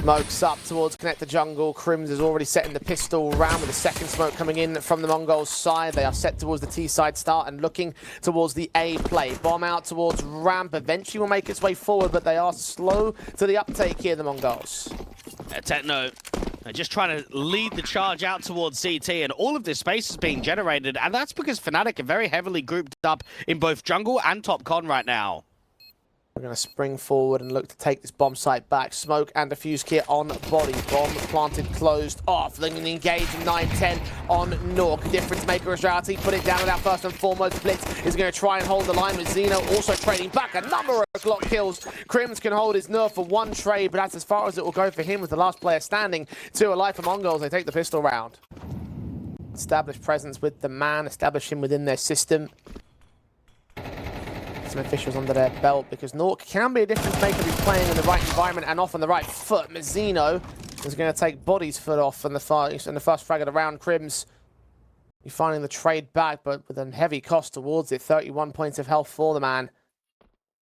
Smokes up towards connect the jungle. Crims is already setting the pistol round with the second smoke coming in from the MongolZ side. They are set towards the T side start and looking towards the A play. Bomb out towards ramp. Eventually will make its way forward, but they are slow to the uptake here, the MongolZ. Techno just trying to lead the charge out towards CT, and all of this space is being generated, and that's because Fnatic are very heavily grouped up in both jungle and top con right now. We're going to spring forward and look to take this bomb site back. Smoke and defuse kit on body. Bomb planted, closed off. Looking to engage 9-10 on Nork. Difference maker as reality. Put it down without first and foremost. Blitz is going to try and hold the line with Xeno. Also trading back a number of Glock kills. Crims can hold his nerf for one trade, but that's as far as it will go for him with the last player standing. 2 alive for MongolZ. They take the pistol round. Establish presence with the man. Establish him within their system. Some officials under their belt, because Nork can be a difference maker if he's playing in the right environment and off on the right foot. Mazzino is going to take Body's foot off in the first frag of the round. Crims finding the trade back, but with a heavy cost towards it. 31 points of health for the man.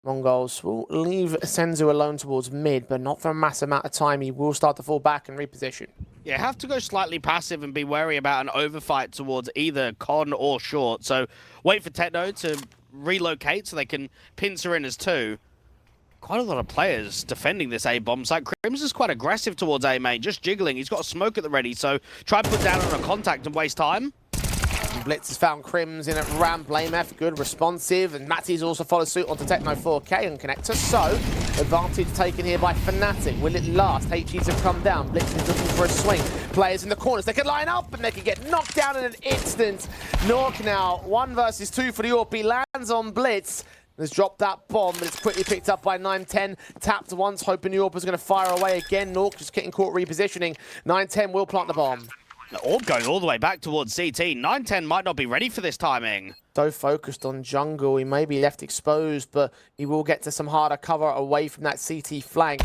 MongolZ will leave Senzu alone towards mid, but not for a massive amount of time. He will start to fall back and reposition. Yeah, have to go slightly passive and be wary about an overfight towards either con or short. So wait for Techno to relocate so they can pincer in as 2. Quite a lot of players defending this A bomb site. Crims is quite aggressive towards A main, just jiggling. He's got a smoke at the ready, so try and put down on a contact and waste time. Blitz has found Crims in at ramp. Blame F, good, responsive, and Matty's also followed suit onto Techno 4K and connector. So, advantage taken here by Fnatic. Will it last? HEs have come down. Blitz is looking for a swing. Players in the corners, they can line up and they can get knocked down in an instant. Nork now, 1 versus 2 for the AWP. He lands on Blitz. Has dropped that bomb, but it's quickly picked up by 9-10. Tapped once, hoping the AWP is going to fire away again. Nork just getting caught repositioning. 9-10 will plant the bomb. Orb going all the way back towards CT. 9-10 might not be ready for this timing. So focused on jungle, he may be left exposed, but he will get to some harder cover away from that CT flank.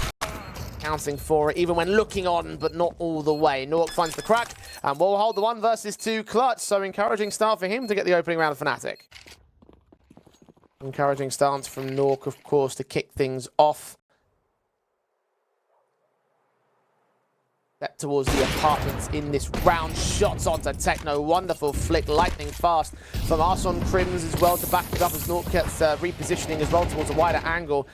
Counting for it, even when looking on, but not all the way. Nork finds the crack, and will hold the 1 versus 2 clutch. So encouraging start for him to get the opening round of Fnatic. Encouraging stance from Nork, of course, to kick things off. Step towards the apartments in this round. Shots onto Techno. Wonderful flick, lightning fast from us on Crims as well to back it up as Nork gets repositioning as well towards a wider angle.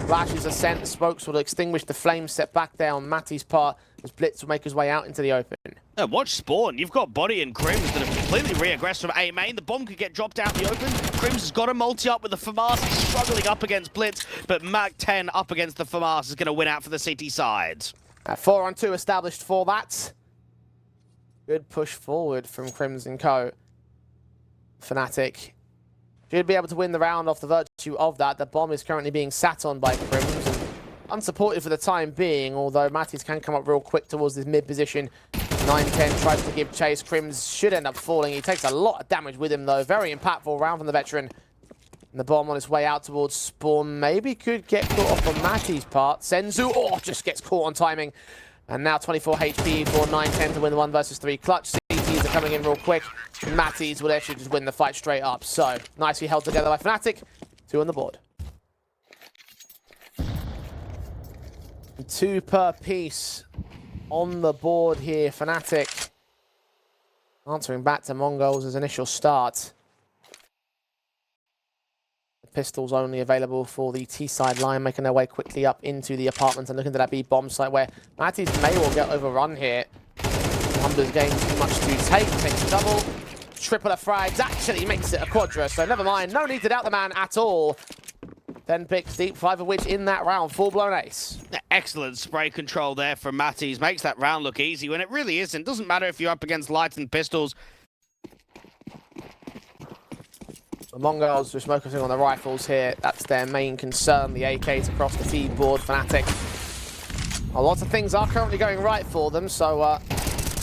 Flashes are sent. The smokes will extinguish the flames set back there on Matty's part as Blitz will make his way out into the open. Yeah, watch Spawn. You've got Body and Crims that have completely re-aggressed from A main. The bomb could get dropped out in the open. Crims has got a multi up with the FAMAS. He's struggling up against Blitz, but Mag 10 up against the FAMAS is going to win out for the CT side. 4-on-2 established for that. Good push forward from Crims & Co. Fnatic should be able to win the round off the virtue of that. The bomb is currently being sat on by Crims. Unsupported for the time being, although Matties can come up real quick towards this mid position. 9-10 tries to give chase. Crims should end up falling. He takes a lot of damage with him, though. Very impactful round from the veteran. And the bomb on its way out towards Spawn maybe could get caught off on Matty's part. Senzu, just gets caught on timing. And now 24 HP for 9-10 to win the 1 versus 3 clutch. CTs are coming in real quick. Matty's will actually just win the fight straight up. So, nicely held together by Fnatic. 2 on the board. 2 per piece on the board here. Fnatic answering back to MongolZ's initial start. Pistols only available for the T-side line, making their way quickly up into the apartment and looking to that B-bomb site where Matties may well get overrun here. Numbers gain too much to take. Takes a double. Triple of frags. Actually makes it a quadra, so never mind. No need to doubt the man at all. 10 picks deep, 5 of which in that round. Full-blown ace. Excellent spray control there from Matties. Makes that round look easy when it really isn't. Doesn't matter if you're up against lights and pistols. The MongolZ just focusing on the rifles here. That's their main concern. The AKs across the T board. Fnatic. A lot of things are currently going right for them, so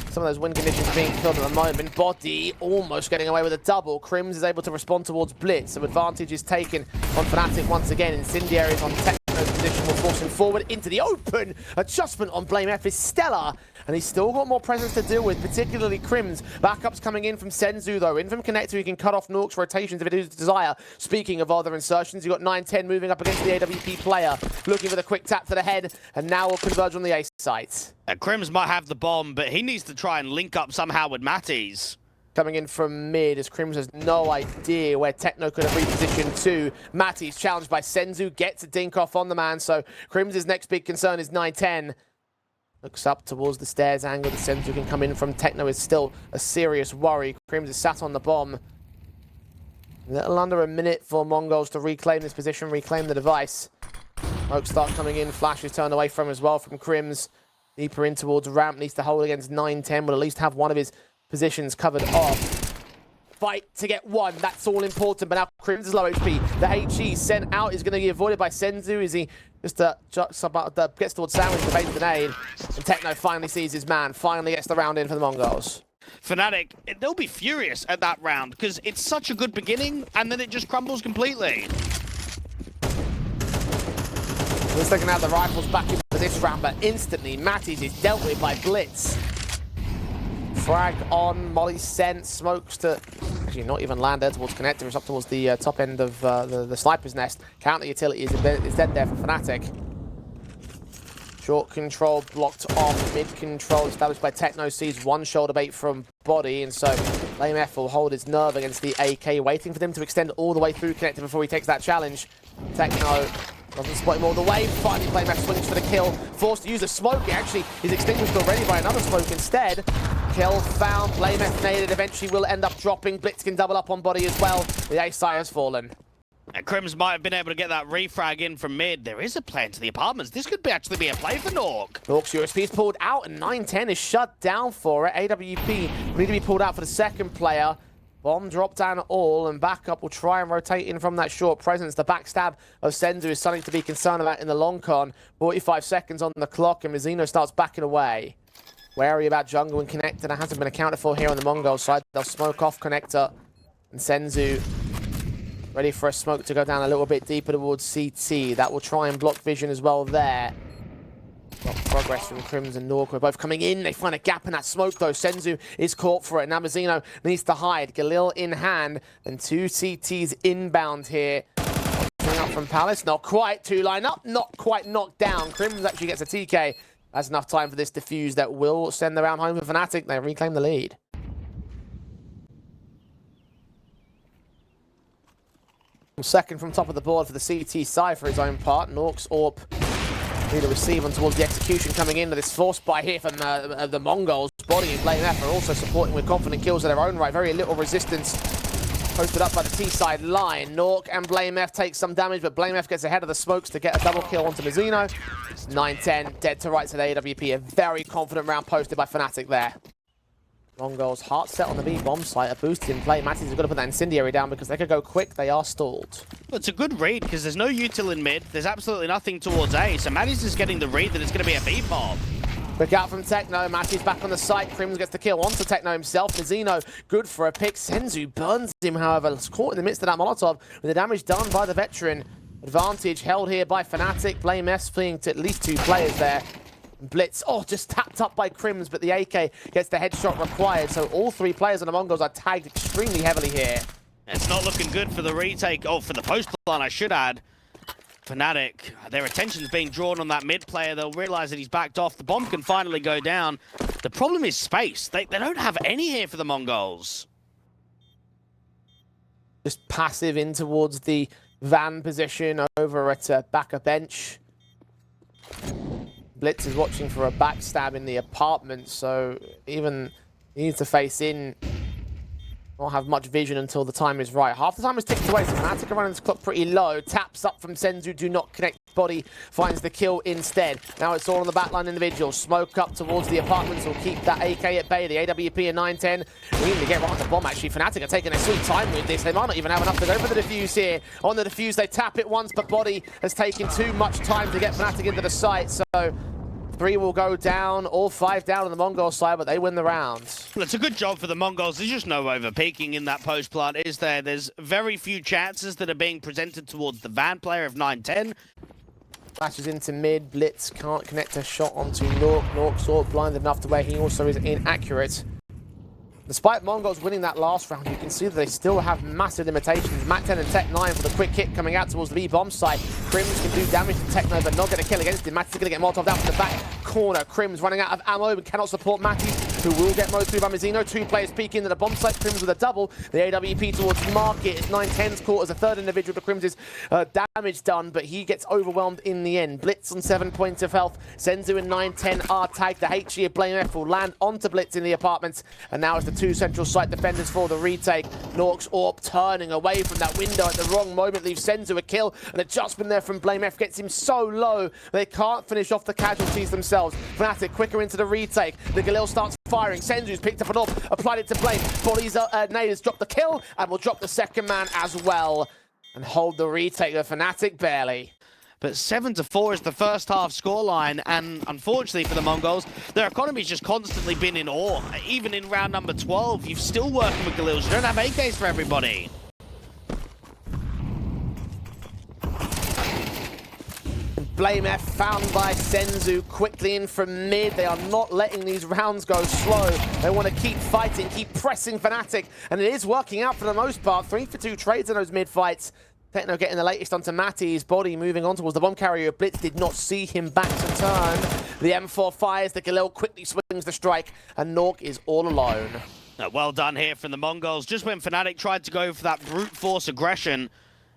some of those win conditions are being filled at the moment. Body almost getting away with a double. Crims is able to respond towards Blitz, so advantage is taken on Fnatic once again. Incendiaries on Techno Techno's position will force him forward into the open. Adjustment on BlameF is stellar, and he's still got more presence to deal with, particularly Crims. Backups coming in from Senzu, though. In from Connector, he can cut off Nork's rotations if it is his desire. Speaking of other insertions, you've got 9-10 moving up against the AWP player, looking for the quick tap to the head, and now will converge on the A site. Crims might have the bomb, but he needs to try and link up somehow with Matties. Coming in from mid as Crims has no idea where Techno could have repositioned to. Matty's challenged by Senzu, gets a dink off on the man, so Crims' next big concern is 9-10. Looks up towards the stairs angle that Senzu can come in from. Techno is still a serious worry. Crims is sat on the bomb. A little under a minute for MongolZ to reclaim this position, reclaim the device. Smoke start coming in, Flash is turned away from as well from Crims. Deeper in towards ramp, needs to hold against 9-10, will at least have one of his positions covered off. Fight to get one, that's all important, but now Crims is low HP. The HE sent out is going to be avoided by Senzu. Is he just gets towards Sandwich, evades the nade, and Techno finally sees his man, finally gets the round in for the MongolZ. Fnatic, They'll be furious at that round, because it's such a good beginning, and then it just crumbles completely. Looks like they can have the rifles back in for this round, but instantly Matties is dealt with by Blitz. Frag on, Molly sent, smokes to actually not even land there towards Connector. It's up towards the top end of the sniper's nest. Counter utility is dead there for Fnatic. Short control blocked off, mid control established by Techno, sees one shoulder bait from Body, and so BlameF will hold his nerve against the AK, waiting for them to extend all the way through Connector before he takes that challenge. Techno doesn't spot him all the way. Finally, BlameF swings for the kill. Forced to use a smoke. It actually is extinguished already by another smoke instead. Kill found. BlameF naded. Eventually will end up dropping. Blitz can double up on Body as well. The A site has fallen. And Crims might have been able to get that refrag in from mid. There is a play into the apartments. This could actually be a play for Nork. Nork's USP is pulled out, and 9-10 is shut down for it. AWP will need to be pulled out for the second player. Bomb drop down all, and backup will try and rotate in from that short presence. The backstab of Senzu is something to be concerned about in the long con. 45 seconds on the clock, and Mizzino starts backing away. Wary about jungle and Connector. That hasn't been accounted for here on the MongolZ side. They'll smoke off Connector, and Senzu ready for a smoke to go down a little bit deeper towards CT. That will try and block vision as well there. Got progress from Crims and Nork. We're both coming in. They find a gap in that smoke, though. Senzu is caught for it. Now Mizzino needs to hide. Galil in hand. And two CTs inbound here. Up from Palace. Not quite. Two line up. Not quite knocked down. Crims actually gets a TK. That's enough time for this defuse that will send the round home for Fnatic. They reclaim the lead. Second from top of the board for the CT side for his own part. Nork's AWP need to receive on towards the execution coming into this force buy here from the MongolZ. Body and BlameF are also supporting with confident kills of their own right. Very little resistance posted up by the T side line. Nork and BlameF take some damage, but BlameF gets ahead of the smokes to get a double kill onto Mizzino. 9-10, dead to rights of the AWP. A very confident round posted by Fnatic there. MongolZ heart set on the B bomb site, a boost in play. Matties have got to put that incendiary down because they could go quick. They are stalled. Well, it's a good read because there's no util in mid. There's absolutely nothing towards A, so Matties is getting the read that it's going to be a B bomb. Quick out from Techno. Matties back on the site. Crims gets the kill onto Techno himself. Mizzino good for a pick. Senzu burns him, however. Caught in the midst of that Molotov with the damage done by the veteran. Advantage held here by Fnatic. BlameF fleeing to at least two players there. Blitz, just tapped up by Crims, but the AK gets the headshot required. So all three players on the MongolZ are tagged extremely heavily here. It's not looking good for the retake. For the post line, I should add. Fnatic, their attention's being drawn on that mid player. They'll realize that he's backed off. The bomb can finally go down. The problem is space. They don't have any here for the MongolZ. Just passive in towards the van position over at back a bench. Blitz is watching for a backstab in the apartment, so even he needs to face in. Won't have much vision until the time is right. Half the time is ticked away, so Fnatic are running this clock pretty low. Taps up from Senzu, do not connect. Body finds the kill instead. Now it's all on the backline individual. Smoke up towards the apartments will keep that AK at bay. The AWP at 9-10. We need to get right on the bomb, actually. Fnatic are taking their sweet time with this. They might not even have enough to go for the defuse here. On the defuse, they tap it once, but Body has taken too much time to get Fnatic into the site, so 3 will go down, all 5 down on the MongolZ side, but they win the round. Well, it's a good job for the MongolZ. There's just no over-peaking in that post plant, is there? There's very few chances that are being presented towards the van player of 9-10. Flashes into mid. Blitz can't connect a shot onto Nork. Nork sort of blinded enough to where he also is inaccurate. Despite MongolZ winning that last round, you can see that they still have massive limitations. Mac 10 and Tech 9 for the quick hit coming out towards the B-bomb site. Crims can do damage to Techno, but not going to kill against him. Matty's going to get Molotov down from the back corner. Crims running out of ammo, but cannot support Matty, who will get mowed through by Mizzino. Two players peek into the bomb site. Crims with a double. The AWP towards Market. It's 9-10's caught as a third individual, but Crims is damage done, but he gets overwhelmed in the end. Blitz on 7 points of health. Senzu and 9-10 are tagged. The HG of Blame F will land onto Blitz in the apartments, and now it's the two central site defenders for the retake. Nork's AWP turning away from that window at the wrong moment leaves Senzu a kill. An adjustment there from Blame F gets him so low they can't finish off the casualties themselves. Fnatic quicker into the retake. The Galil starts firing. Senzu's picked up an AWP, applied it to Blame. Body's nade has dropped the kill and will drop the second man as well and hold the retake of Fnatic barely. But 7-4 is the first half scoreline, and unfortunately for the MongolZ, their economy's just constantly been in awe. Even in round number 12, you're still working with Galils. You don't have AKs for everybody. Blame F found by Senzu quickly in from mid. They are not letting these rounds go slow. They want to keep fighting, keep pressing Fnatic, and it is working out for the most part. 3-for-2 trades in those mid fights. Techno getting the latest onto Matty's body, moving on towards the bomb carrier. Blitz did not see him back to turn. The M4 fires, the Galil quickly swings the strike, and Nork is all alone. Well done here from the MongolZ. Just when Fnatic tried to go for that brute force aggression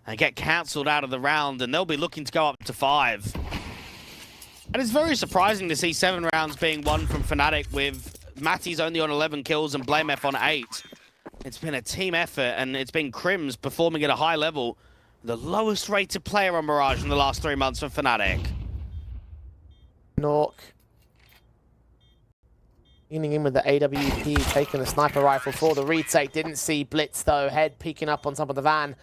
and get cancelled out of the round, and they'll be looking to go up to 5. And it's very surprising to see 7 rounds being won from Fnatic with Matty's only on 11 kills and Blame F on 8. It's been a team effort, and it's been Crims performing at a high level. The lowest rated player on Mirage in the last 3 months for Fnatic. Nork leaning in with the AWP, taking the sniper rifle for the retake. Didn't see Blitz though. Head peeking up on top of the van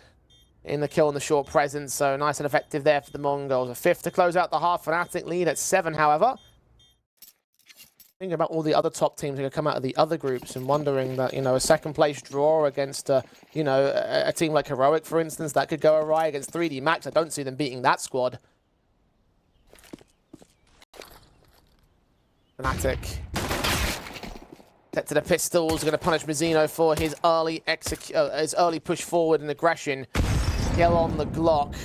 in the kill in the short presence. So nice and effective there for the MongolZ. A 5th to close out the half. Fnatic lead at 7, however. Thinking about all the other top teams that are going to come out of the other groups and wondering that, you know, a second place draw against, you know, a team like Heroic, for instance, that could go awry against 3D Max. I don't see them beating that squad. Fnatic. Set to the pistols, going to punish Mizzino for his early push forward and aggression. Kill on the Glock.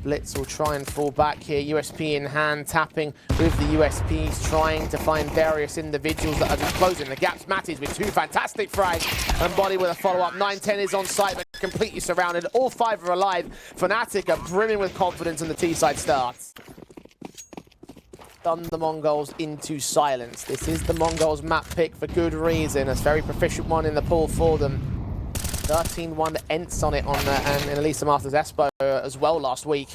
Blitz will try and fall back here. USP in hand, tapping with the USPs, trying to find various individuals that are just closing the gaps. Matty's with 2 fantastic frags, and Body with a follow-up. 9-10 is on site, but completely surrounded. All 5 are alive. Fnatic are brimming with confidence in the T-side starts. Done the MongolZ into silence. This is the MongolZ map pick for good reason. A very proficient one in the pool for them. 13-1 Ents on it and Elisa Masters Espo as well last week.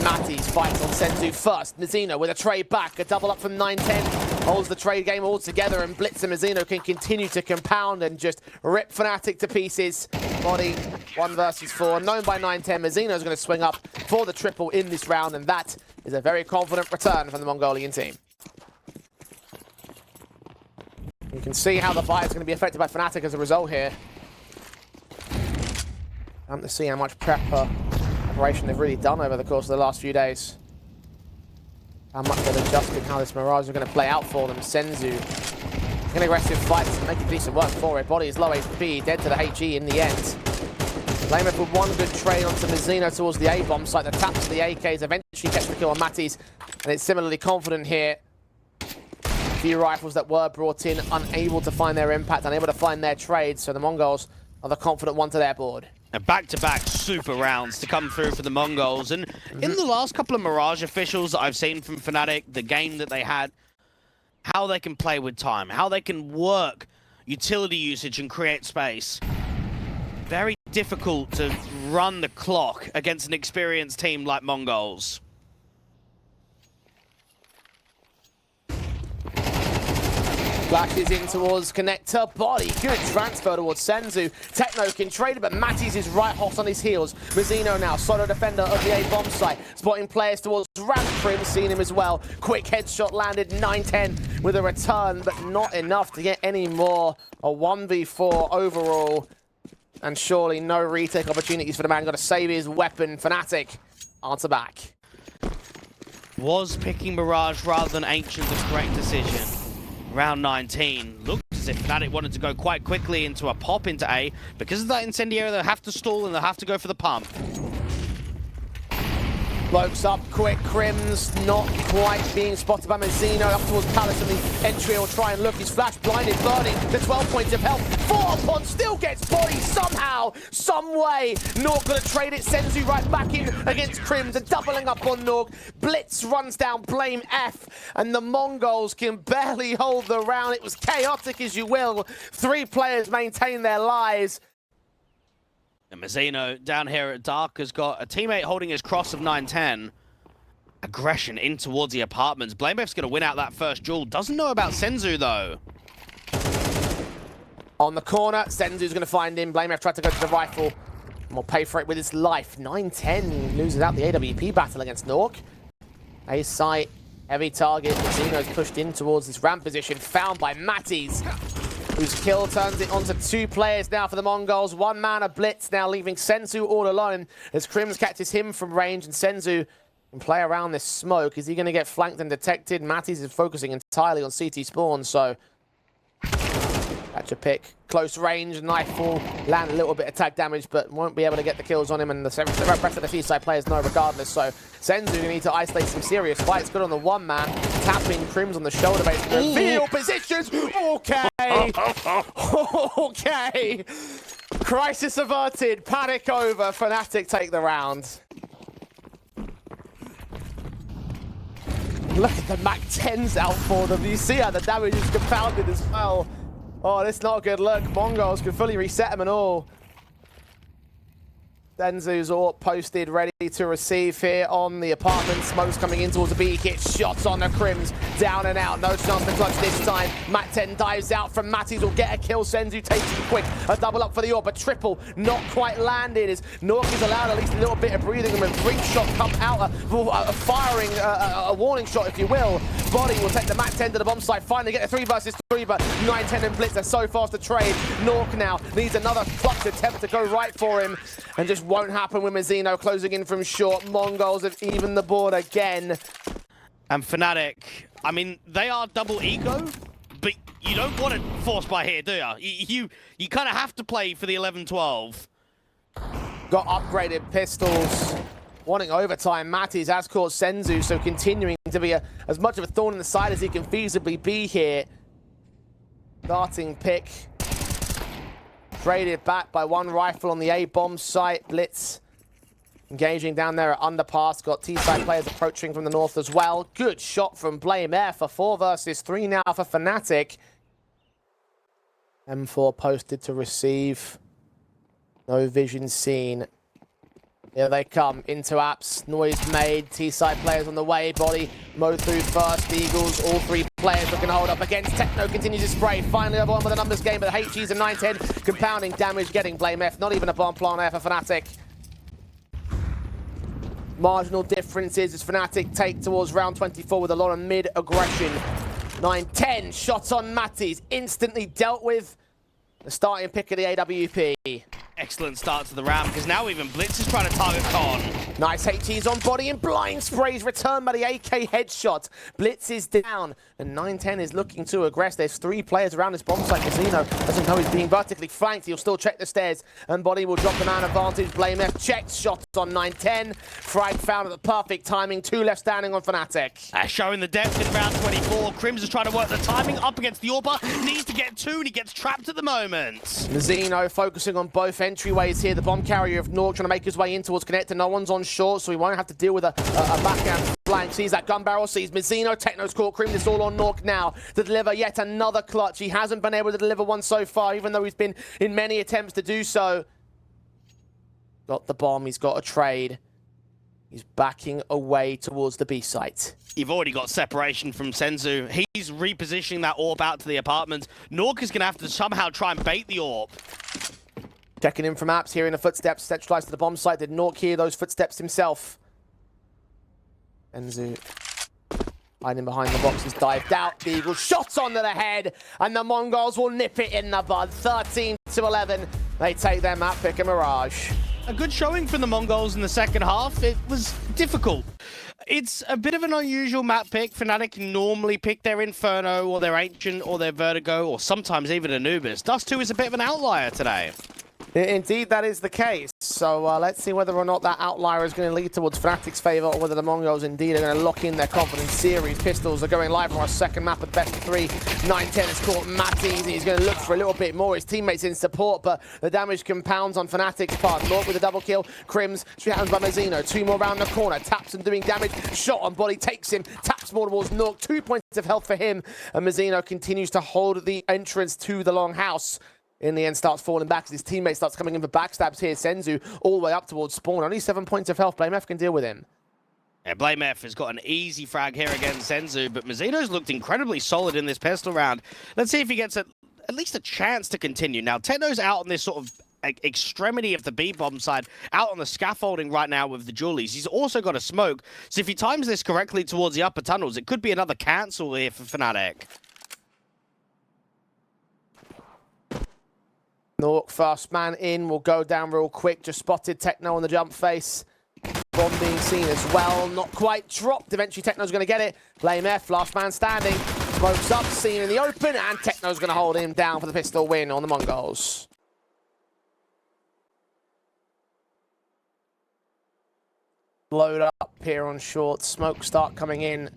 Matty's fights on Senzu first. Mizzino with a trade back. A double up from 9-10. Holds the trade game all together, and Blitz and Mizzino can continue to compound and just rip Fnatic to pieces. Body 1 versus 4. Known by 9-10. Mizzino's going to swing up for the triple in this round, and that is a very confident return from the Mongolian team. You can see how the fight is going to be affected by Fnatic as a result here. And to see how much preparation they've really done over the course of the last few days. How much they've adjusted, how this Mirage is going to play out for them. Senzu, an aggressive fight to make a decent work for it. Body is low HP, dead to the HE in the end. Lameth with 1 good trade onto Mizzino towards the A-bomb site. The taps to the AKs eventually gets the kill on Matty's, and it's similarly confident here. A few rifles that were brought in, unable to find their impact, unable to find their trade, so the MongolZ are the confident one to their board. Back-to-back super rounds to come through for the MongolZ. And in the last couple of Mirage officials that I've seen from Fnatic, the game that they had, how they can play with time, how they can work utility usage and create space. Very difficult to run the clock against an experienced team like MongolZ. Flashes in towards connector. Body, good transfer towards Senzu. Techno can trade it, but Matty's is right hot on his heels. Mizzino now, solo defender of the A-bomb site. Spotting players towards Ramp. Prim, seen him as well. Quick headshot landed, 9-10 with a return, but not enough to get any more. A 1v4 overall. And surely no retake opportunities for the man. Got to save his weapon. Fnatic answer back. Was picking Mirage rather than Ancient the correct decision? Round 19. Looked as if Fnatic wanted to go quite quickly into a pop into A. Because of that incendiary, they'll have to stall and they'll have to go for the pump. Blokes up quick, Crims not quite being spotted by Mazzino up towards Palace, and the entry will try and look. He's flash blinded, burning the 12 points of health. 4 upon, still gets bodied somehow, some way. Nork gonna trade it, Senzu right back in against Crims and doubling up on Nork. Blitz runs down Blame F, and the MongolZ can barely hold the round. It was chaotic as you will. 3 players maintain their lives. And Mazzino down here at Dark has got a teammate holding his cross of 9-10. Aggression in towards the apartments. BlameF's going to win out that first duel. Doesn't know about Senzu, though. On the corner, Senzu's going to find him. BlameF tried to go to the rifle. And will pay for it with his life. 9-10 loses out the AWP battle against Nork. A site, heavy target. Mazzino's pushed in towards this ramp position. Found by Matties, whose kill turns it onto 2 players now for the MongolZ. 1 man of Blitz now leaving Senzu all alone as Crims catches him from range, and Senzu can play around this smoke. Is he going to get flanked and detected? Matties is focusing entirely on CT spawn, so catch a pick. Close range, knife will land a little bit of tag damage, but won't be able to get the kills on him, and the rest of the Seaside players know regardless. So Senzu going to need to isolate some serious fights. Good on the 1 man, tapping Crims on the shoulder base. Reveal positions. Okay. Okay. Crisis averted. Panic over. Fnatic take the round. Look at the Mac 10s out for them. You see how the damage is compounded as well. Oh, that's not a good look. MongolZ can fully reset them and all. Senzu's AWP posted, ready to receive here on the apartment. Smoke's coming in towards the B. Gets shots on the Crims. Down and out. No chance to clutch this time. Mac 10 dives out from Matties. Will get a kill. Senzu takes him quick. A double up for the AWP. A triple not quite landed as Nork is allowed at least a little bit of breathing. And when brief shot come out, firing a warning shot, if you will. Body will take the Mac 10 to the bomb site. Finally get a 3 versus 3, but 9-10 and Blitz are so fast to trade. Nork now needs another clutch attempt to go right for him, and just won't happen with Mazzino closing in from short. MongolZ have evened the board again. And Fnatic, I mean, they are double ego, but you don't want it forced by here, do you? You kind of have to play for the 11-12. Got upgraded pistols. Wanting overtime, Matties has caught Senzu, so continuing to be as much of a thorn in the side as he can feasibly be here. Starting pick. Traded back by 1 rifle on the A-bomb site. Blitz engaging down there at underpass. Got T-side players approaching from the north as well. Good shot from Blame F. A 4 versus 3 now for Fnatic. M4 posted to receive. No vision seen. Here they come into apps. Noise made. T-side players on the way. Body mowed through first. Eagles, all 3 players looking to hold up against. Techno continues to spray. Finally over on with a numbers game, but the HG's a 9-10. Compounding damage, getting Blame F. Not even a bomb plan there for Fnatic. Marginal differences as Fnatic take towards round 24 with a lot of mid-aggression. 9-10. Shots on Matties. Instantly dealt with. The starting pick of the AWP. Excellent start to the round, because now even Blitz is trying to target Con. Nice HG's on body and blind sprays returned by the AK headshot. Blitz is down, and 9-10 is looking to aggress. There's 3 players around this bomb site. Mazzino doesn't know he's being vertically flanked. He'll still check the stairs, and body will drop the man advantage. Blame F checks shots on 9-10. Frag found at the perfect timing. 2 left standing on Fnatic. Showing the depth in round 24. Crims is trying to work the timing up against the AWP. Needs to get 2, and he gets trapped at the moment. Mazzino focusing on both entryways here. The bomb carrier of Nork trying to make his way in towards connector. No one's on short, so he won't have to deal with a backhand flank. Sees that gun barrel, sees Mazzino. Techno's caught Crims. It's all on Nork now to deliver yet another clutch. He hasn't been able to deliver one so far, even though he's been in many attempts to do so. Got the bomb. He's got a trade. He's backing away towards the B site. You've already got separation from Senzu. He's repositioning that AWP out to the apartment. Nork is going to have to somehow try and bait the AWP. Checking in from apps, hearing the footsteps, centralized to the bomb site. Did Nork hear those footsteps himself? Senzu hiding behind the boxes, dived out. The Eagles shots onto the head, and the MongolZ will nip it in the bud. 13-11. They take their map pick and Mirage. a good showing from the Mongols in the second half. It was difficult. It's a bit of an unusual map pick. Fnatic normally pick their Inferno or their Ancient or their Vertigo or sometimes even Anubis. Dust 2 is a bit of an outlier today. Indeed, that is the case. So let's see whether or not that outlier is going to lead towards Fnatic's favour or whether the Mongols indeed are going to lock in their confidence series. Pistols are going live on our second map at best of 3. 9-10 has caught Matties. He's going to look for a little bit more. His teammates in support, but the damage compounds on Fnatic's part. Lork with a double kill. Crims, straight hands by Mazzino. 2 more around the corner. Taps and doing damage. Shot on body, takes him. Taps more towards Nork. 2 points of health for him. And Mazzino continues to hold the entrance to the longhouse. In the end, starts falling back as his teammate starts coming in for backstabs here. Senzu all the way up towards spawn. Only 7 points of health. BlameF can deal with him. Yeah, BlameF has got an easy frag here against Senzu, but Mazzino's looked incredibly solid in this pistol round. Let's see if he gets at least a chance to continue. Now, Techno's out on this sort of extremity of the B-bomb side, out on the scaffolding right now with the Julies. He's also got a smoke, so if he times this correctly towards the upper tunnels, it could be another cancel here for Fnatic. Nork, first man in, will go down real quick. Just spotted Techno on the jump face. Bomb being seen as well. Not quite dropped. Eventually Techno's going to get it. BlameF, last man standing. Smokes up, seen in the open, and Techno's going to hold him down for the pistol win on the Mongols. Load up here on short. Smoke start coming in.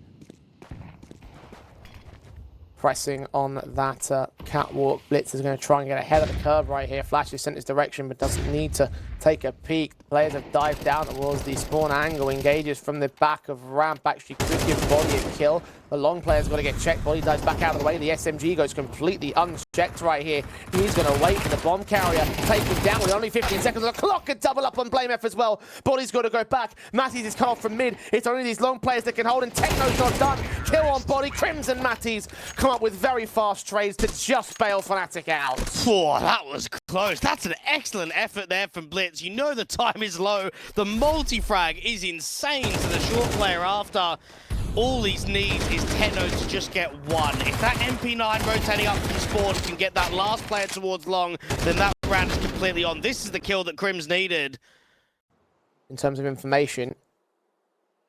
Pressing on that catwalk. Blitz is going to try and get ahead of the curve right here. Flash is sent his direction, but doesn't need to take a peek. Players have dived down towards the spawn angle. Engages from the back of ramp. Actually could give Body a kill. The long player's got to get checked. Body dives back out of the way. The SMG goes completely unchecked right here. He's going to wait for the bomb carrier. Take him down with only 15 seconds on the clock and double up on BlameF as well. Body's got to go back. Matties is cut off from mid. It's only these long players that can hold, and Techno's not done. Kill on Body. Crims and Matties come up with very fast trades to just bail Fnatic out. Oh, that was close. That's an excellent effort there from Blitz. You know the time is low. The multi-frag is insane to the short player after. All he needs is Techno to just get one. If that MP9 rotating up from spawn can get that last player towards long, then that round is completely on. This is the kill that Crims needed. In terms of information,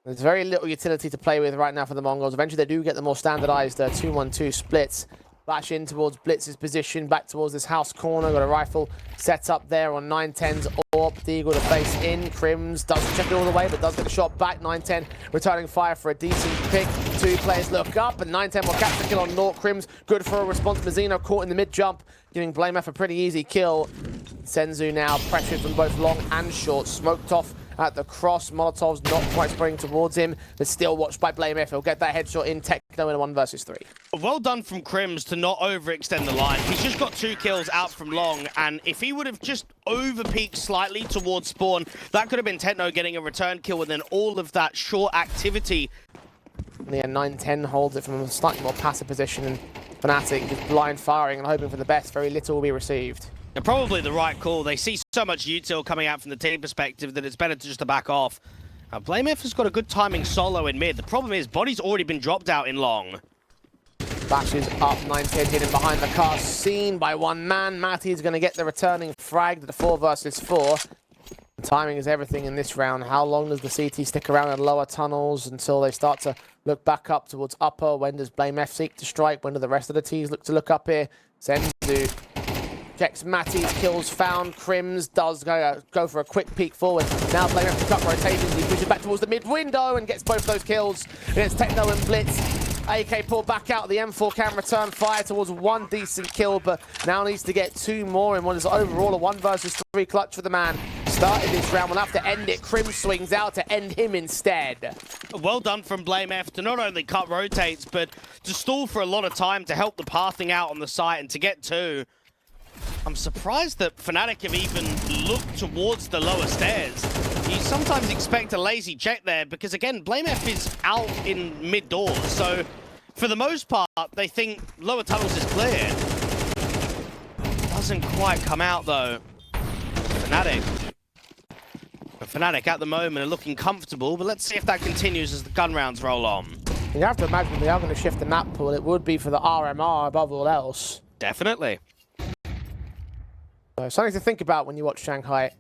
there's very little utility to play with right now for the Mongols. Eventually they do get the more standardized 2-1-2 splits. Flash in towards Blitz's position, back towards this house corner. Got a rifle set up there on 9-10's AWP. Deagle to face in. Crims doesn't check it all the way, but does get a shot back. 9-10 returning fire for a decent pick. 2 players look up, and 9-10 will catch the kill on Nork. Crims good for a response. Mazzino caught in the mid-jump, giving BlameF a pretty easy kill. Senzu now pressured from both long and short. Smoked off at the cross. Molotov's not quite spraying towards him, but still watched by BlameF. He'll get that headshot in. Techno in a 1 versus 3. Well done from Crims to not overextend the line. He's just got 2 kills out from long, and if he would have just over-peeked slightly towards spawn, that could have been Techno getting a return kill, and then all of that short activity. Yeah, 9-10 holds it from a slightly more passive position, and Fnatic just blind firing and hoping for the best. Very little will be received. And probably the right call. They see so much util coming out from the team perspective that it's better to just to back off. Now, BlameF has got a good timing solo in mid. The problem is Body's already been dropped out in long. Flashes up, 9-10 hidden behind the car, seen by one man. Matty's going to get the returning frag to the 4 versus 4. The timing is everything in this round. How long does the CT stick around in lower tunnels until they start to look back up towards upper? When does BlameF seek to strike? When do the rest of the Ts look to look up here? Senzu checks Matty's, kills found. Crims does go for a quick peek forward. Now BlameF to cut rotations. He pushes back towards the mid window and gets both those kills against Techno and Blitz. AK pulled back out. The M4 can return fire towards 1 decent kill, but now needs to get 2 more in what is overall a 1 versus 3 clutch for the man. Started this round, we'll have to end it. Crim swings out to end him instead. Well done from BlameF to not only cut rotates, but to stall for a lot of time to help the pathing out on the site and to get 2. I'm surprised that Fnatic have even looked towards the lower stairs. You sometimes expect a lazy check there because, again, BlameF is out in mid-doors. So, for the most part, they think lower tunnels is clear. Doesn't quite come out, though. Fnatic. But Fnatic, at the moment, are looking comfortable, but let's see if that continues as the gun rounds roll on. You have to imagine if they are going to shift the map pool, it would be for the RMR above all else. Definitely. So something to think about when you watch Shanghai.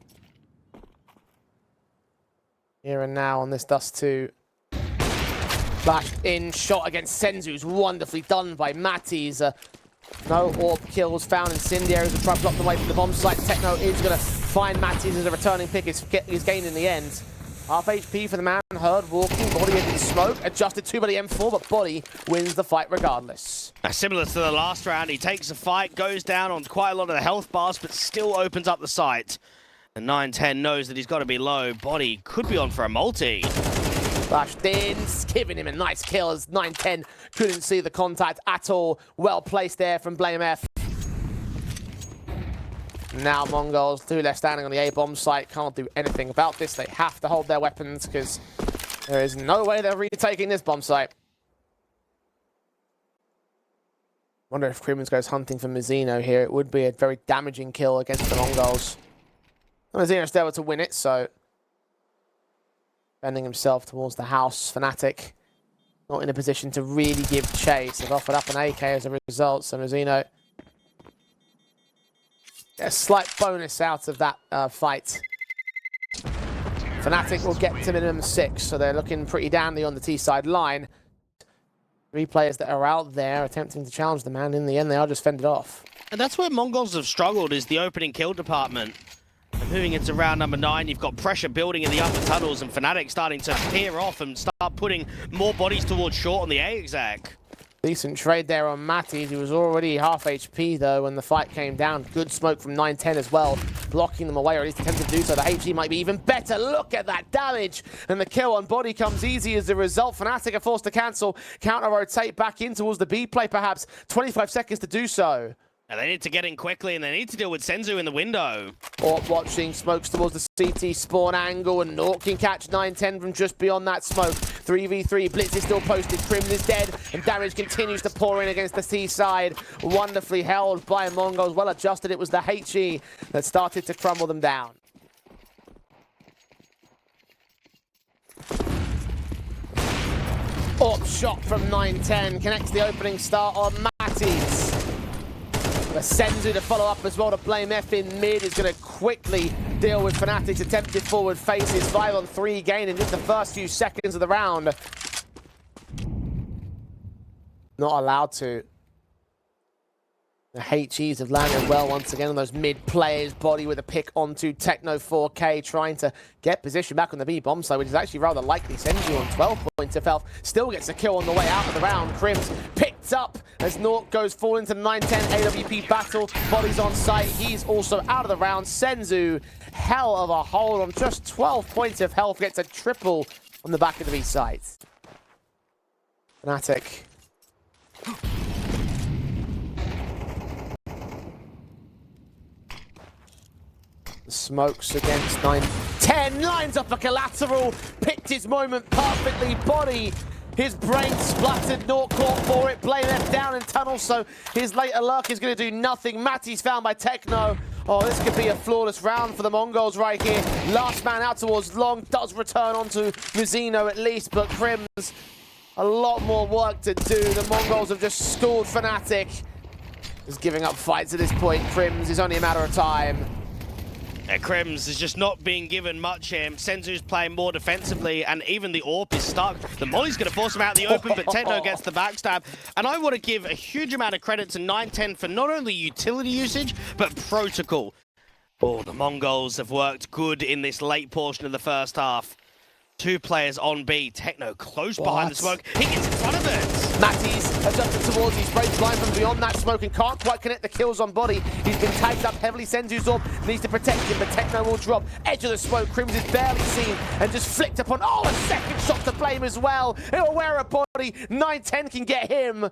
Here and now on this Dust 2. Flashed in, shot against Senzu's wonderfully done by Matties. No orb kills found. Incendiaries will try to block them away from the bomb site. Techno is going to find Matties as a returning pick. He's gained in the end. Half HP for the man. Heard walking. Body in smoke. Adjusted 2 by the M4, but Body wins the fight regardless. Similar to the last round, he takes a fight, goes down on quite a lot of the health bars, but still opens up the site. And 9-10 knows that he's got to be low. Body could be on for a multi. Flashed in, giving him a nice kill as 9-10 couldn't see the contact at all. Well placed there from Blame F. Now MongolZ, 2 left standing on the A-bomb site, can't do anything about this. They have to hold their weapons because there is no way they're retaking this bomb site. Wonder if Crimmins goes hunting for Mizzino here. It would be a very damaging kill against the MongolZ. Mizzino's still able to win it, so bending himself towards the house. Fnatic not in a position to really give chase. They've offered up an AK as a result, so Mizzino get a slight bonus out of that fight. Fnatic will get to minimum 6, so they're looking pretty dandy on the T-side line. 3 players that are out there attempting to challenge the man. In the end, they are just fended off. And that's where MongolZ have struggled, is the opening kill department. Moving into round number 9, you've got pressure building in the upper tunnels and Fnatic starting to peer off and start putting more bodies towards short on the A exec. Decent trade there on Matties. He was already half HP though when the fight came down. Good smoke from 9-10 as well, blocking them away, or at least attempting to do so. The HE might be even better. Look at that damage. And the kill on Body comes easy as a result. Fnatic are forced to cancel, counter-rotate back in towards the B play perhaps. 25 seconds to do so. And they need to get in quickly, and they need to deal with Senzu in the window. Orp watching, smokes towards the CT spawn angle, and Nork can catch 9-10 from just beyond that smoke. 3v3, Blitz is still posted, Crims is dead, and damage continues to pour in against the C side. Wonderfully held by MongolZ, well adjusted. It was the HE that started to crumble them down. Orp shot from 9-10, connects the opening start on Matties. Senzu to follow up as well to Blame F in mid is going to quickly deal with Fnatic's attempted forward faces. 5-on-3 gain in just the first few seconds of the round. Not allowed to. The HEs have landed well once again on those mid players. Body with a pick onto Techno 4K, trying to get position back on the B bomb side, which is actually rather likely. Senzu on 12 points of health, still gets a kill on the way out of the round. Crims picked up as Nork goes full into the 9-10 AWP battle. Body's on site, he's also out of the round. Senzu, hell of a hold on just 12 points of health, gets a triple on the back of the B side. Fnatic. Smokes against 9-10, lines up a collateral, picked his moment perfectly. Body, his brain splattered, Nork caught for it, Blame left down in tunnel, so his later lurk is going to do nothing. Matty's found by Techno. Oh, this could be a flawless round for the MongolZ right here. Last man out towards long, does return onto Mizzino at least, but Crims, a lot more work to do. The MongolZ have just schooled Fnatic. Just giving up fights at this point. Crims is only a matter of time. Yeah, Crims is just not being given much here. Senzu's playing more defensively, and even the AWP is stuck. The Molly's going to force him out in the open, but Techno gets the backstab. And I want to give a huge amount of credit to 9-10 for not only utility usage, but protocol. Oh, the MongolZ have worked good in this late portion of the first half. 2 players on B. Techno close behind the smoke. He gets in front of it. Matty's adjusted towards, he's breaks blind from beyond that smoke and can't quite connect the kills on Body. He's been tagged up heavily. Senzu's orb needs to protect him, but Techno will drop. Edge of the smoke, Crims is barely seen and just flicked upon. Oh, a second shot to Blame as well. He'll wear a Body. 9-10 can get him.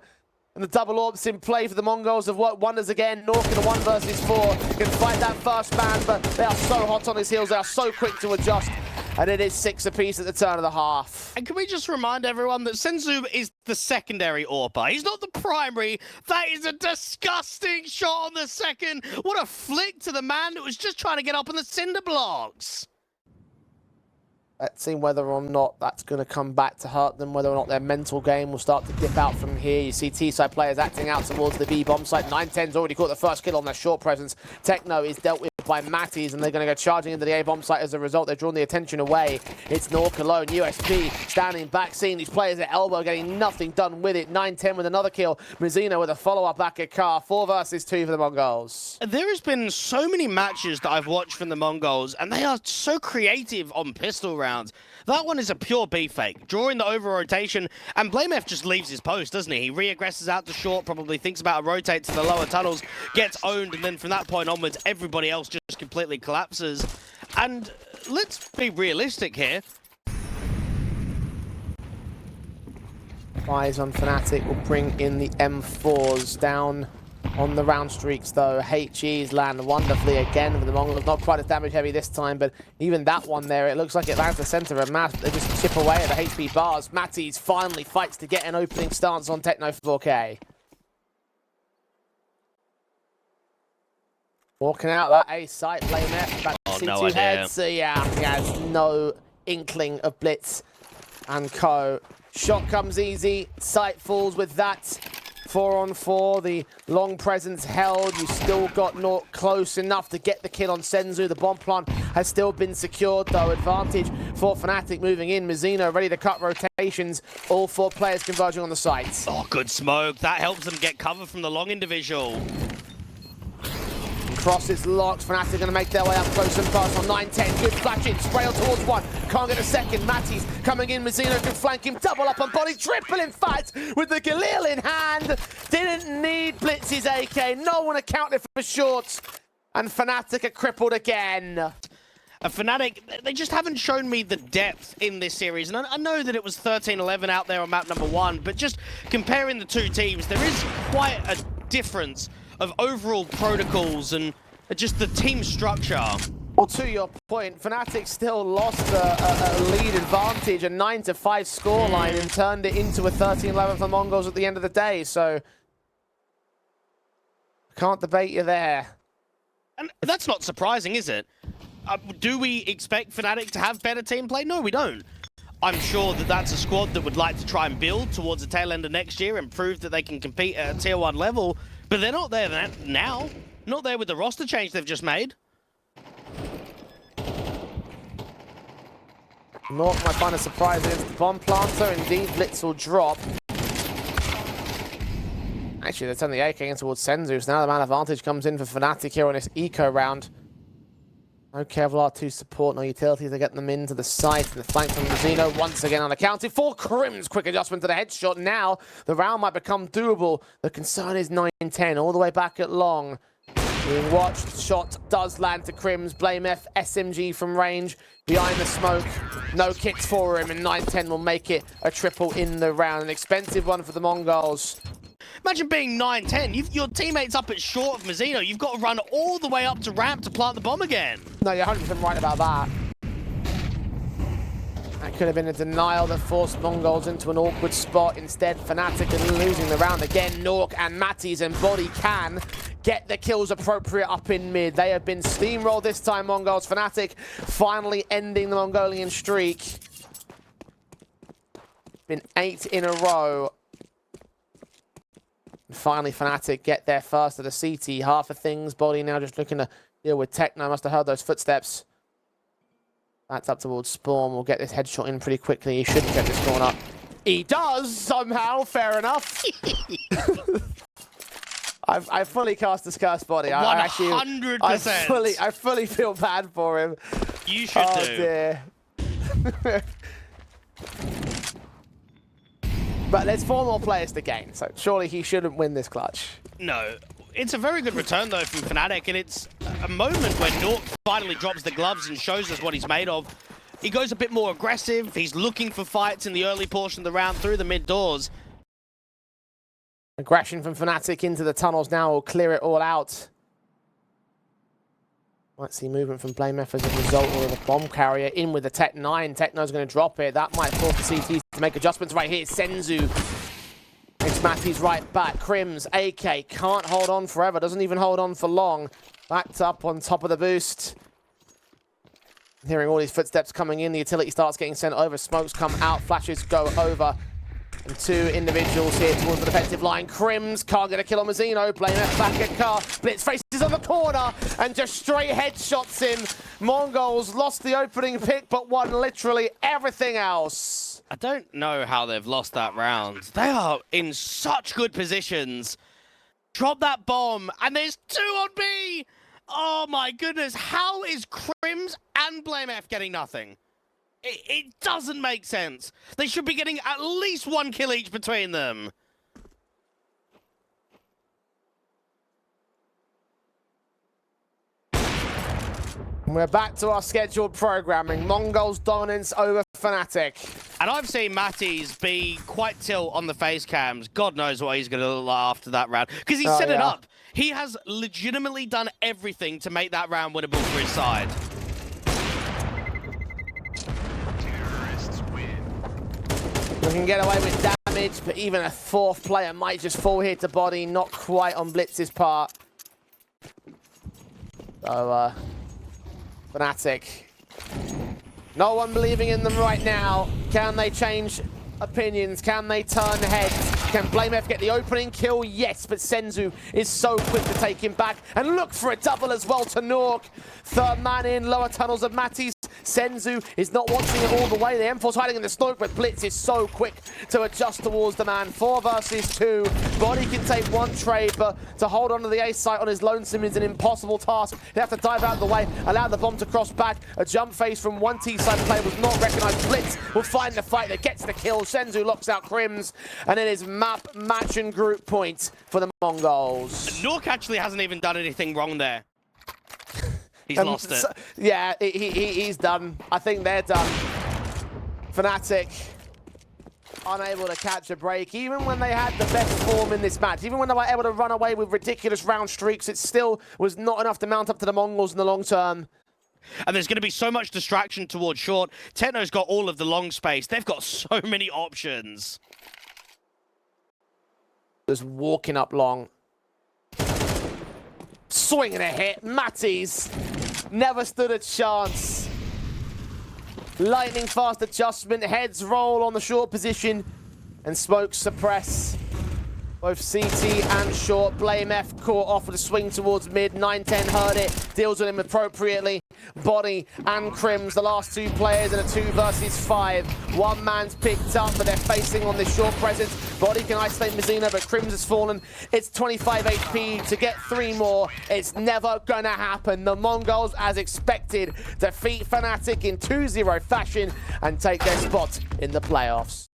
And the double orbs in play for the MongolZ have worked wonders again. Nork in a 1 versus 4 can fight that first man, but they are so hot on his heels. They are so quick to adjust. And it is 6 apiece at the turn of the half. And can we just remind everyone that Senzu is the secondary AWPer. He's not the primary. That is a disgusting shot on the second. What a flick to the man that was just trying to get up on the cinder blocks. Let's see whether or not that's going to come back to hurt them, whether or not their mental game will start to dip out from here. You see T-side players acting out towards the B bomb site. 9-10's already caught the first kill on their short presence. Techno is dealt with by Matties, and they're going to go charging into the A-bomb site as a result. They've drawn the attention away. It's Nork alone. USP standing back, seeing these players at elbow, getting nothing done with it. 9-10 with another kill. Mizzino with a follow-up back at Car. 4 versus 2 for the MongolZ. There has been so many matches that I've watched from the MongolZ, and they are so creative on pistol rounds. That one is a pure B-fake, drawing the over-rotation, and BlameF just leaves his post, doesn't he? He re-aggresses out to short, probably thinks about a rotate to the lower tunnels, gets owned, and then from that point onwards, everybody else just completely collapses. And let's be realistic here. Eyes on Fnatic will bring in the M4s down on the round streaks, though. HEs land wonderfully again for the MongolZ. Not quite as damage heavy this time, but even that one there, it looks like it lands the center of mass. They just chip away at the HP bars. Matties finally fights to get an opening stance on Techno 4K. Walking out that A site, BlameF, back to no C2 idea. heads. So yeah, he has no inkling of Blitz and co. Shot comes easy, sight falls with that. 4-on-4, the long presence held. You still got not close enough to get the kill on Senzu. The bomb plant has still been secured, though. Advantage for Fnatic moving in. Mizzino ready to cut rotations. All 4 players converging on the site. Oh, good smoke. That helps them get cover from the long individual. Cross is locked. Fnatic going to make their way up close and fast on 9-10. Good flashing. Sprayle towards one. Can't get a second. Matties coming in. Mizzino can flank him. Double up on body. Triple in fight with the Galil in hand. Didn't need Blitz's AK. No one accounted for shorts. And Fnatic are crippled again. Fnatic, they just haven't shown me the depth in this series. And I know that it was 13-11 out there on map number 1, but just comparing the two teams, there is quite a difference of overall protocols and just the team structure. Well, to your point, Fnatic still lost a lead advantage, a 9-5 scoreline, and turned it into a 13-11 for MongolZ at the end of the day, so can't debate you there. And that's not surprising, is it? Do we expect Fnatic to have better team play? No, we don't. I'm sure that that's a squad that would like to try and build towards the tail end of next year and prove that they can compete at a tier 1 level, but they're not there now. Not there with the roster change they've just made. Nork might find a surprise against the bomb planter. Indeed, Blitz will drop. Actually, they turn the AK in towards Senzu, so now the man advantage comes in for Fnatic here on this eco round. No Kevlar to support, no utility to get them into the site. And the flank from Mizzino once again unaccounted for. Crims, quick adjustment to the headshot. Now the round might become doable. The concern is 9-10, all the way back at long. Being watched, shot does land to Crims. BlameF, SMG from range, behind the smoke. No kicks for him, and 9-10 will make it a triple in the round. An expensive one for the MongolZ. Imagine being 9-10. Your teammate's up at short of Mizzino. You've got to run all the way up to ramp to plant the bomb again. No, you're 100% right about that. That could have been a denial that forced MongolZ into an awkward spot. Instead, Fnatic are losing the round again. Nork and Matties and Body can get the kills appropriate up in mid. They have been steamrolled this time, MongolZ. Fnatic finally ending the Mongolian streak. Been 8 in a row. And finally, Fnatic get there first at the CT. Half of things. Body now just looking to deal with Techno. Must have heard those footsteps. That's up towards Spawn. We'll get this headshot in pretty quickly. He should get this corner. He does, somehow. Fair enough. I fully cast this cursed Body. 100%. I fully feel bad for him. You should do. Dear. But there's 4 more players to gain, so surely he shouldn't win this clutch. No. It's a very good return, though, from Fnatic, and it's a moment where Nork finally drops the gloves and shows us what he's made of. He goes a bit more aggressive. He's looking for fights in the early portion of the round through the mid doors. Aggression from Fnatic into the tunnels now will clear it all out. Might see movement from BlameF as a result of a bomb carrier in with the Tech 9. Techno's going to drop it. That might force the CTs to make adjustments right here. Senzu. It's Matty's right back. Crims, AK, can't hold on forever. Doesn't even hold on for long. Backed up on top of the boost. Hearing all these footsteps coming in, the utility starts getting sent over. Smokes come out, flashes go over. And two individuals here towards the defensive line. Crims can't get a kill on Mazzino. Playing it back at Car. Blitz faces on the corner and just straight headshots him. MongolZ lost the opening pick, but won literally everything else. I don't know how they've lost that round. They are in such good positions. Drop that bomb, and there's two on B! Oh my goodness, how is Crims and BlameF getting nothing? It doesn't make sense. They should be getting at least one kill each between them. We're back to our scheduled programming. MongolZ dominance over Fnatic. And I've seen Matties be quite tilt on the face cams. God knows what he's going to look like after that round. Because he set it up. He has legitimately done everything to make that round winnable for his side. We can get away with damage, but even a fourth player might just fall here to body. Not quite on Blitz's part. So, Fnatic. No one believing in them right now. Can they change opinions? Can they turn heads? Can BlameF get the opening kill? Yes, but Senzu is so quick to take him back. And look for a double as well to Nork. Third man in, lower tunnels of Matties. Senzu is not watching it all the way. The M4's hiding in the smoke, but Blitz is so quick to adjust towards the man. 4 versus 2. Body can take one trade, but to hold on to the ace site on his lonesome is an impossible task. They have to dive out of the way, allow the bomb to cross back. A jump phase from one T-side player was not recognized. Blitz will find the fight that gets the kill. Senzu locks out Crims, and it is map, match, and group point for the MongolZ. Nork actually hasn't even done anything wrong there. He's lost it. So, yeah, he's done. I think they're done. Fnatic unable to catch a break. Even when they had the best form in this match, even when they were able to run away with ridiculous round streaks, it still was not enough to mount up to the MongolZ in the long term. And there's going to be so much distraction towards short. Techno's got all of the long space. They've got so many options. Just walking up long. Swinging a hit. Matties never stood a chance. Lightning fast adjustment. Heads roll on the short position. And smokes suppress. Both CT and short. BlameF caught off with a swing towards mid. 9-10 heard it. Deals with him appropriately. Body and Crims, the last two players in a 2 versus 5. One man's picked up, but they're facing on this short presence. Body can isolate Mazzino, but Crims has fallen. It's 25 HP to get 3 more. It's never gonna happen. The MongolZ, as expected, defeat Fnatic in 2-0 fashion and take their spot in the playoffs.